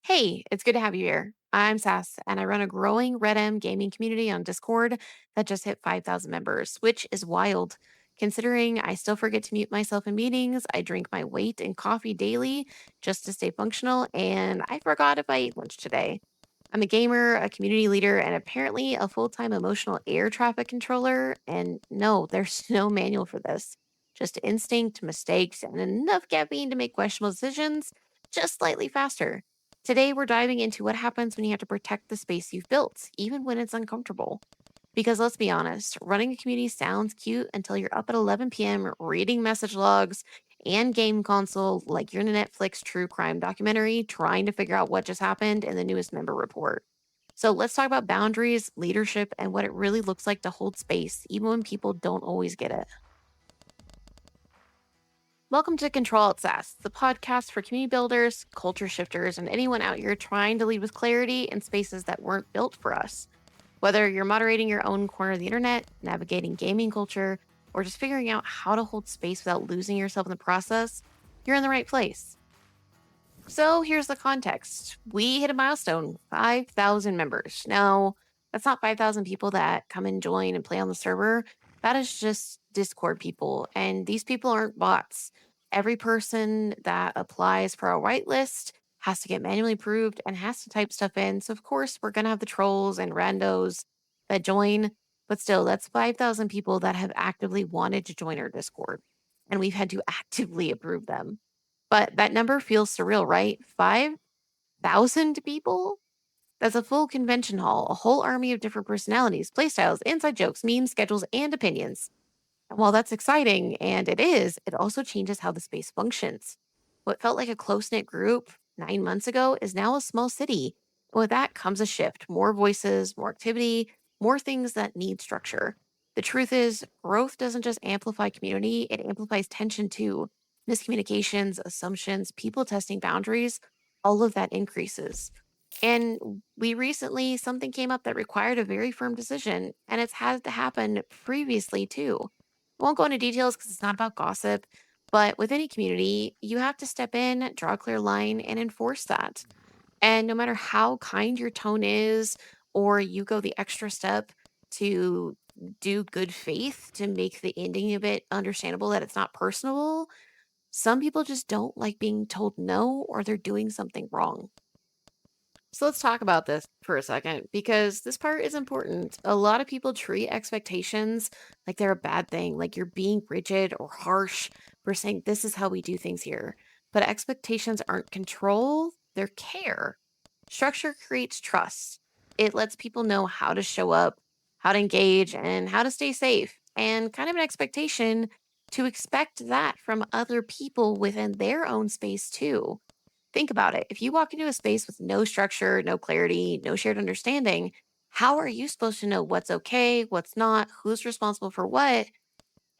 Hey, it's good to have you here. I'm Sass, and I run a growing Red M gaming community on Discord that just hit 5,000 members, which is wild. Considering I still forget to mute myself in meetings, I drink my weight in coffee daily just to stay functional, and I forgot if I ate lunch today. I'm a gamer, a community leader, and apparently a full time emotional air traffic controller. And no, there's no manual for this. Just instinct, mistakes, and enough caffeine to make questionable decisions just slightly faster. Today, we're diving into what happens when you have to protect the space you've built, even when it's uncomfortable. Because let's be honest, running a community sounds cute until you're up at 11 p.m. reading message logs and game console like you're in a Netflix true crime documentary trying to figure out what just happened in the newest member report. So let's talk about boundaries, leadership, and what it really looks like to hold space, even when people don't always get it. Welcome to Cntrl Alt Sass, the podcast for community builders, culture shifters, and anyone out here trying to lead with clarity in spaces that weren't built for us. Whether you're moderating your own corner of the internet, navigating gaming culture, or just figuring out how to hold space without losing yourself in the process, you're in the right place. So here's the context. We hit a milestone, 5,000 members. Now, that's not 5,000 people that come and join and play on the server. That is just Discord people. And these people aren't bots. Every person that applies for a whitelist has to get manually approved and has to type stuff in. So, of course, we're going to have the trolls and randos that join. But still, that's 5,000 people that have actively wanted to join our Discord. And we've had to actively approve them. But that number feels surreal, right? 5,000 people? That's a full convention hall, a whole army of different personalities, playstyles, inside jokes, memes, schedules, and opinions. And while that's exciting, and it is, it also changes how the space functions. What felt like a close knit group 9 months ago is now a small city. And with that comes a shift, more voices, more activity, more things that need structure. The truth is, growth doesn't just amplify community, it amplifies tension too. Miscommunications, assumptions, people testing boundaries, all of that increases. And we recently, something came up that required a very firm decision, and it's had to happen previously too. I won't go into details because it's not about gossip, but with any community, you have to step in, draw a clear line, and enforce that. And no matter how kind your tone is, or you go the extra step to do good faith to make the ending of it understandable that it's not personal, some people just don't like being told no or they're doing something wrong. So let's talk about this for a second because this part is important. A lot of people treat expectations like they're a bad thing, like you're being rigid or harsh for saying this is how we do things here. But expectations aren't control, they're care. Structure creates trust. It lets people know how to show up, how to engage, and how to stay safe. And kind of an expectation to expect that from other people within their own space too. Think about it. If you walk into a space with no structure, no clarity, no shared understanding, how are you supposed to know what's okay, what's not, who's responsible for what?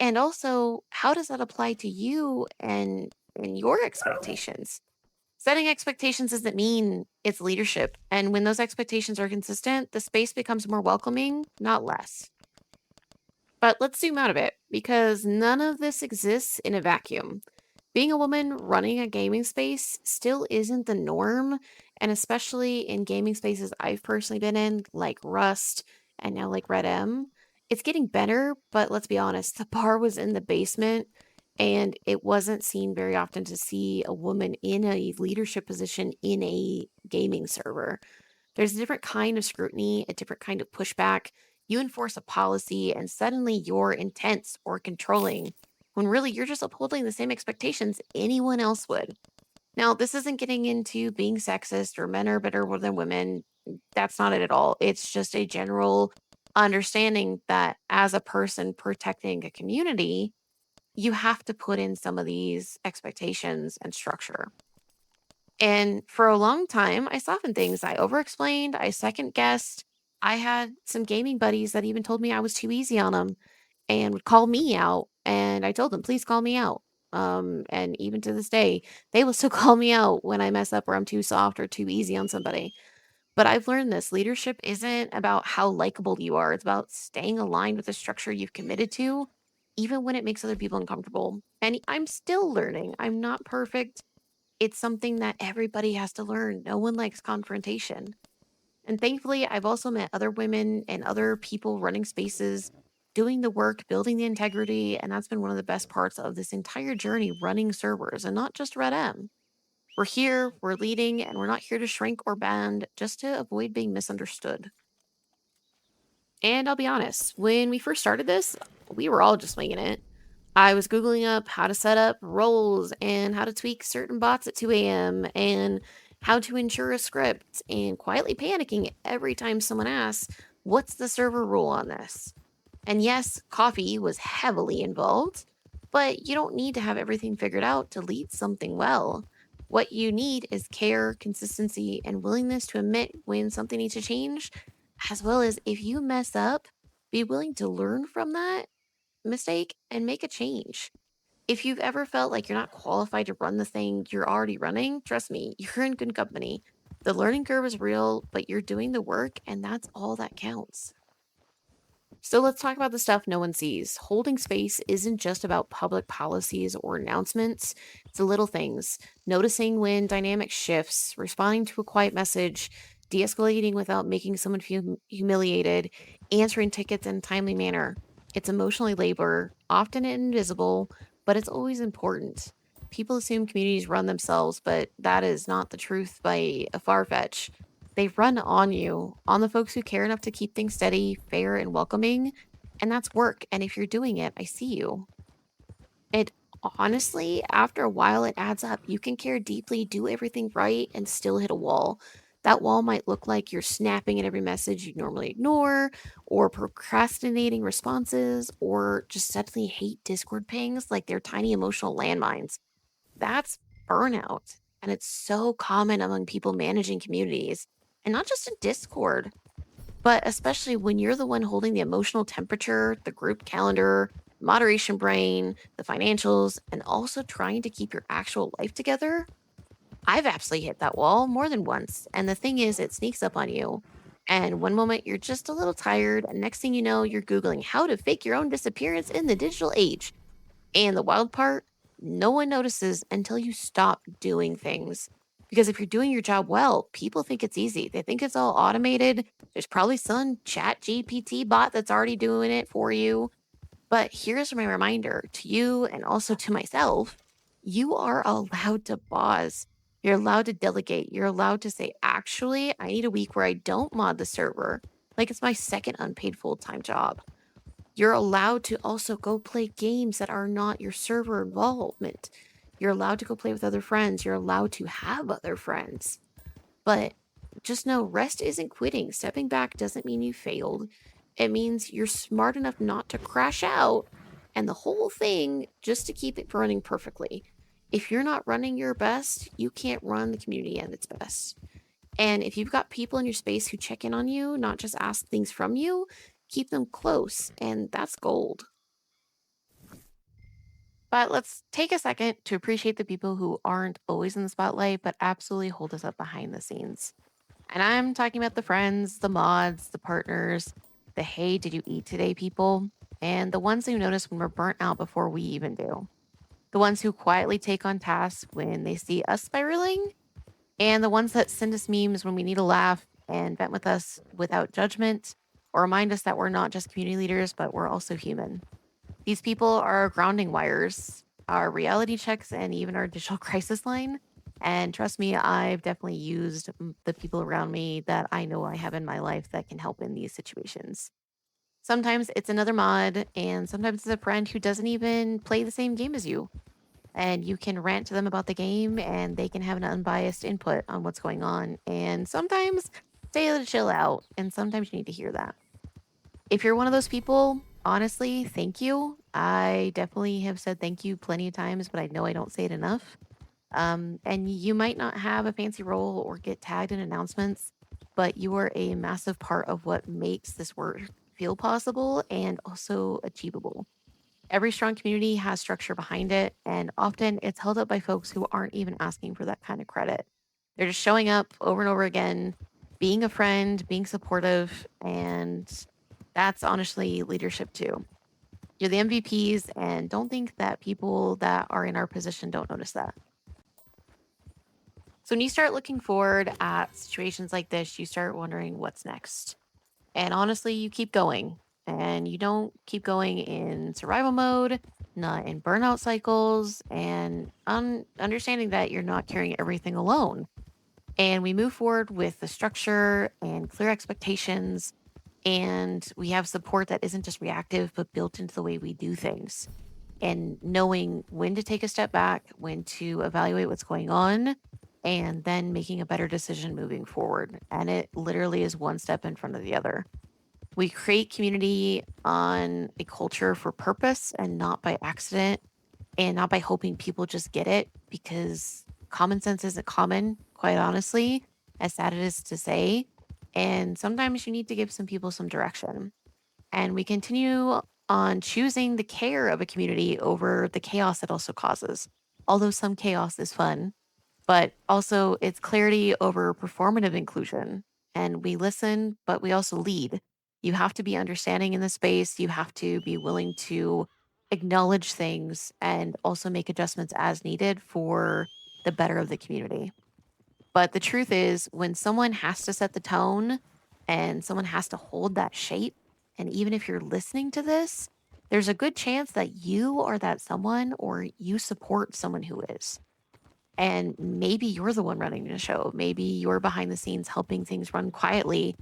And also, how does that apply to you and your expectations? Setting expectations doesn't mean it's leadership. And when those expectations are consistent, the space becomes more welcoming, not less. But let's zoom out a bit because none of this exists in a vacuum. Being a woman running a gaming space still isn't the norm. And especially in gaming spaces I've personally been in, like Rust and now like Red M, it's getting better. But let's be honest, the bar was in the basement and it wasn't seen very often to see a woman in a leadership position in a gaming server. There's a different kind of scrutiny, a different kind of pushback. You enforce a policy, and suddenly you're intense or controlling, when really you're just upholding the same expectations anyone else would. Now, this isn't getting into being sexist or men are better than women. That's not it at all. It's just a general understanding that as a person protecting a community, you have to put in some of these expectations and structure. And for a long time, I softened things. I over explained, I second guessed. I had some gaming buddies that even told me I was too easy on them and would call me out. And I told them, please call me out. And even to this day, they will still call me out when I mess up or I'm too soft or too easy on somebody. But I've learned this leadership isn't about how likable you are, it's about staying aligned with the structure you've committed to, even when it makes other people uncomfortable. And I'm still learning. I'm not perfect. It's something that everybody has to learn. No one likes confrontation. And thankfully, I've also met other women and other people running spaces, doing the work, building the integrity. And that's been one of the best parts of this entire journey running servers and not just Red M. We're here, we're leading, and we're not here to shrink or bend, just to avoid being misunderstood. And I'll be honest, when we first started this, we were all just winging it. I was Googling up how to set up roles and how to tweak certain bots at 2 a.m. and how to ensure a script and quietly panicking every time someone asks, "What's the server rule on this?" And yes, coffee was heavily involved, but you don't need to have everything figured out to lead something well. What you need is care, consistency, and willingness to admit when something needs to change, as well as if you mess up, be willing to learn from that mistake and make a change. If you've ever felt like you're not qualified to run the thing you're already running, trust me, you're in good company. The learning curve is real, but you're doing the work, and that's all that counts. So let's talk about the stuff no one sees. Holding space isn't just about public policies or announcements, it's the little things. Noticing when dynamic shifts, responding to a quiet message, de escalating without making someone feel humiliated, answering tickets in a timely manner. It's emotionally labor, often invisible, but it's always important. People assume communities run themselves, but that is not the truth by a far fetch. They run on you, on the folks who care enough to keep things steady, fair, and welcoming. And that's work. And if you're doing it, I see you. It honestly, after a while, it adds up. You can care deeply, do everything right, and still hit a wall. That wall might look like you're snapping at every message you normally ignore, or procrastinating responses, or just suddenly hate Discord pings like they're tiny emotional landmines. That's burnout. And it's so common among people managing communities and not just in Discord, but especially when you're the one holding the emotional temperature, the group calendar, moderation brain, the financials, and also trying to keep your actual life together. I've absolutely hit that wall more than once. And the thing is, it sneaks up on you. And one moment you're just a little tired, and next thing you know, you're Googling how to fake your own disappearance in the digital age. And the wild part, no one notices until you stop doing things. Because if you're doing your job well, people think it's easy. They think it's all automated. There's probably some chat GPT bot that's already doing it for you. But here's my reminder to you and also to myself, you are allowed to pause. You're allowed to delegate. You're allowed to say, actually, I need a week where I don't mod the server. Like it's my second unpaid full time job. You're allowed to also go play games that are not your server involvement. You're allowed to go play with other friends. You're allowed to have other friends. But just know rest isn't quitting. Stepping back doesn't mean you failed. It means you're smart enough not to crash out and the whole thing just to keep it running perfectly. If you're not running your best, you can't run the community at its best. And if you've got people in your space who check in on you, not just ask things from you, keep them close. And that's gold. But let's take a second to appreciate the people who aren't always in the spotlight, but absolutely hold us up behind the scenes. And I'm talking about the friends, the mods, the partners, the hey, did you eat today people, and the ones who notice when we're burnt out before we even do. The ones who quietly take on tasks when they see us spiraling, and the ones that send us memes when we need a laugh and vent with us without judgment or remind us that we're not just community leaders, but we're also human. These people are our grounding wires, our reality checks, and even our digital crisis line. And trust me, I've definitely used the people around me that I know I have in my life that can help in these situations. Sometimes it's another mod, and sometimes it's a friend who doesn't even play the same game as you. And you can rant to them about the game, and they can have an unbiased input on what's going on. And sometimes say to chill out, and sometimes you need to hear that. If you're one of those people, honestly, thank you. I definitely have said thank you plenty of times, but I know I don't say it enough. And you might not have a fancy role or get tagged in announcements, but you are a massive part of what makes this work feel possible and also achievable. Every strong community has structure behind it, and often it's held up by folks who aren't even asking for that kind of credit. They're just showing up over and over again, being a friend, being supportive, and that's honestly leadership too. You're the MVPs, and don't think that people that are in our position don't notice that. So when you start looking forward at situations like this, you start wondering what's next. And honestly, you keep going and you don't keep going in survival mode, not in burnout cycles, and understanding that you're not carrying everything alone. And we move forward with the structure and clear expectations. And we have support that isn't just reactive, but built into the way we do things. And knowing when to take a step back, when to evaluate what's going on, and then making a better decision moving forward. And it literally is one step in front of the other. We create community on a culture for purpose and not by accident and not by hoping people just get it because common sense isn't common, quite honestly, as sad it is to say. And sometimes you need to give some people some direction. And we continue on choosing the care of a community over the chaos it also causes. Although some chaos is fun, but also it's clarity over performative inclusion. And we listen, but we also lead. You have to be understanding in the space. You have to be willing to acknowledge things and also make adjustments as needed for the better of the community. But the truth is, when someone has to set the tone and someone has to hold that shape, and even if you're listening to this, there's a good chance that you are that someone or you support someone who is. And maybe you're the one running the show. Maybe you're behind the scenes helping things run quietly.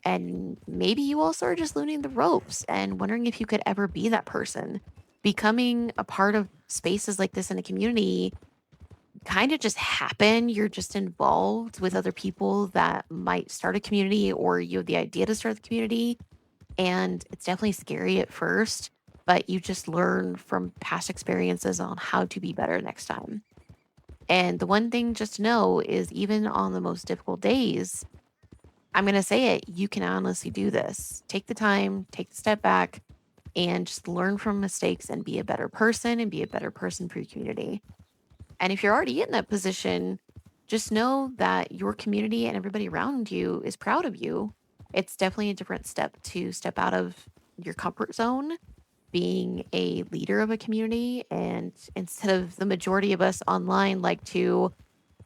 And maybe you also are just learning the ropes and wondering if you could ever be that person. Becoming a part of spaces like this in a community kind of just happen. You're just involved with other people that might start a community or you have the idea to start the community. And it's definitely scary at first, but you just learn from past experiences on how to be better next time. And the one thing just to know is even on the most difficult days, I'm going to say it, you can honestly do this. Take the time, take the step back, and just learn from mistakes and be a better person and be a better person for your community. And if you're already in that position, just know that your community and everybody around you is proud of you. It's definitely a different step to step out of your comfort zone, being a leader of a community. And instead of the majority of us online like to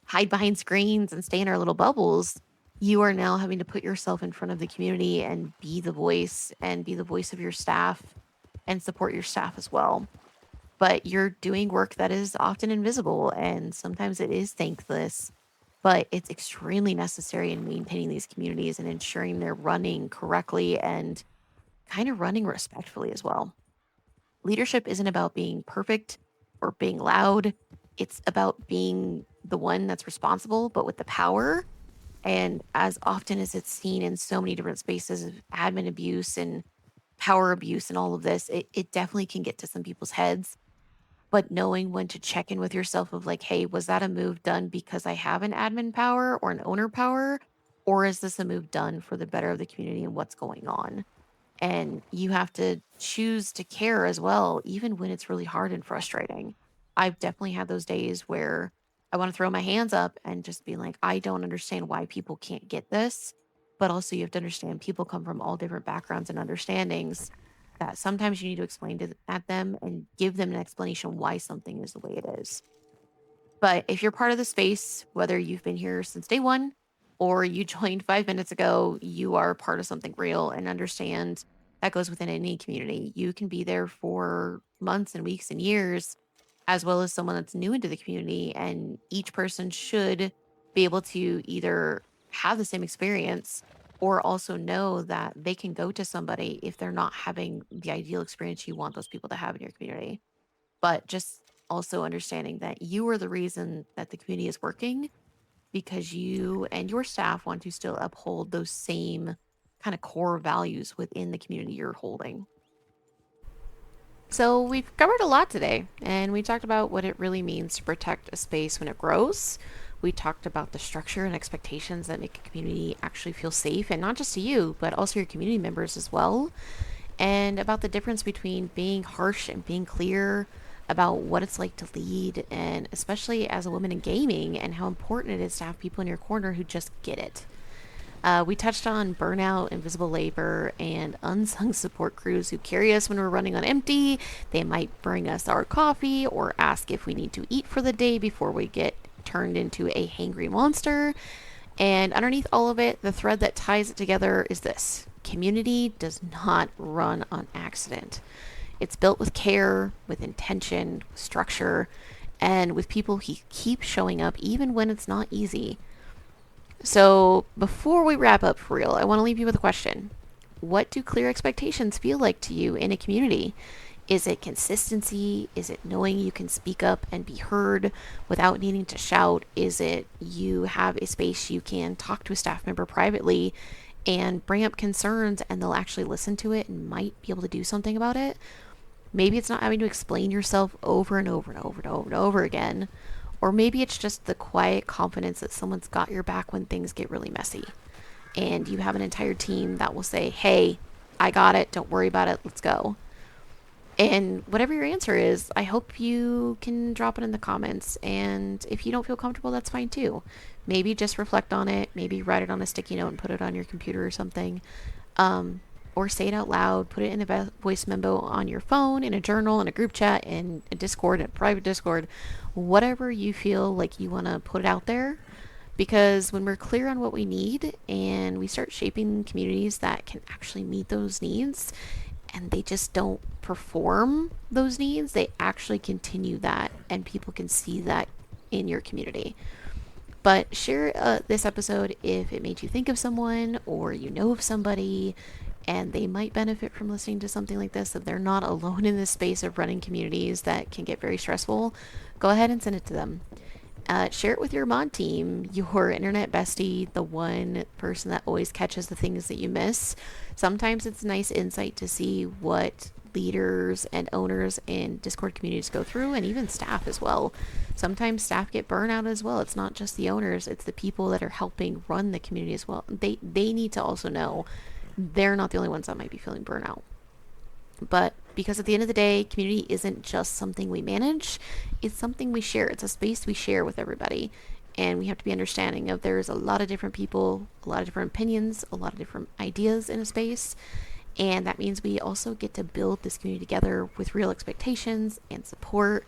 hide behind screens and stay in our little bubbles, you are now having to put yourself in front of the community and be the voice and be the voice of your staff and support your staff as well. But you're doing work that is often invisible and sometimes it is thankless, but it's extremely necessary in maintaining these communities and ensuring they're running correctly and kind of running respectfully as well. Leadership isn't about being perfect or being loud. It's about being the one that's responsible, but with the power. And as often as it's seen in so many different spaces of admin abuse and power abuse and all of this, it definitely can get to some people's heads. But knowing when to check in with yourself of like, hey, was that a move done because I have an admin power or an owner power? Or is this a move done for the better of the community and what's going on? And you have to choose to care as well, even when it's really hard and frustrating. I've definitely had those days where I want to throw my hands up and just be like, I don't understand why people can't get this. But also, you have to understand people come from all different backgrounds and understandings that sometimes you need to explain at them and give them an explanation why something is the way it is. But if you're part of the space, whether you've been here since day one or you joined 5 minutes ago, you are part of something real and understand that goes within any community. You can be there for months and weeks and years, as well as someone that's new into the community. And each person should be able to either have the same experience or also know that they can go to somebody if they're not having the ideal experience you want those people to have in your community. But just also understanding that you are the reason that the community is working because you and your staff want to still uphold those same kind of core values within the community you're holding. So, we've covered a lot today, and we talked about what it really means to protect a space when it grows. We talked about the structure and expectations that make a community actually feel safe, and not just to you, but also your community members as well. And about the difference between being harsh and being clear, about what it's like to lead, and especially as a woman in gaming, and how important it is to have people in your corner who just get it. We touched on burnout, invisible labor, and unsung support crews who carry us when we're running on empty. They might bring us our coffee or ask if we need to eat for the day before we get turned into a hangry monster. And underneath all of it, the thread that ties it together is this: community does not run on accident. It's built with care, with intention, with structure, and with people who keep showing up even when it's not easy. So, before we wrap up for real, I want to leave you with a question. What do clear expectations feel like to you in a community? Is it consistency? Is it knowing you can speak up and be heard without needing to shout? Is it you have a space you can talk to a staff member privately and bring up concerns and they'll actually listen to it and might be able to do something about it? Maybe it's not having to explain yourself over and over and over and over and over again. Or maybe it's just the quiet confidence that someone's got your back when things get really messy. And you have an entire team that will say, hey, I got it. Don't worry about it. Let's go. And whatever your answer is, I hope you can drop it in the comments. And if you don't feel comfortable, that's fine too. Maybe just reflect on it. Maybe write it on a sticky note and put it on your computer or something. Or say it out loud. Put it in a voice memo on your phone, in a journal, in a group chat, in a Discord, in a private Discord. Whatever you feel like you want to put it out there. Because when we're clear on what we need and we start shaping communities that can actually meet those needs, and they just don't perform those needs, they actually continue that, and people can see that in your community. But share this episode if it made you think of someone, or you know of somebody and they might benefit from listening to something like this, that they're not alone in this space of running communities that can get very stressful. Go ahead and send it to them. Share it with your mod team, your internet bestie, the one person that always catches the things that you miss. Sometimes it's nice insight to see what leaders and owners in Discord communities go through, and even staff as well. Sometimes staff get burnout as well. It's not just the owners, it's the people that are helping run the community as well. They need to also know they're not the only ones that might be feeling burnout. But because at the end of the day, community isn't just something we manage, it's something we share. It's a space we share with everybody. And we have to be understanding of there's a lot of different people, a lot of different opinions, a lot of different ideas in a space. And that means we also get to build this community together with real expectations and support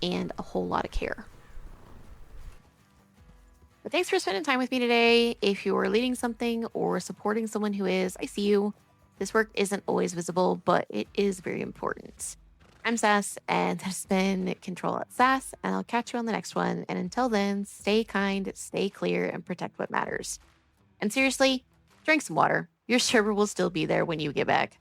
and a whole lot of care. But thanks for spending time with me today. If you're leading something or supporting someone who is, I see you. This work isn't always visible, but it is very important. I'm Sass, and that's been Cntrl Alt Sass, and I'll catch you on the next one. And until then, stay kind, stay clear, and protect what matters. And seriously, drink some water. Your server will still be there when you get back.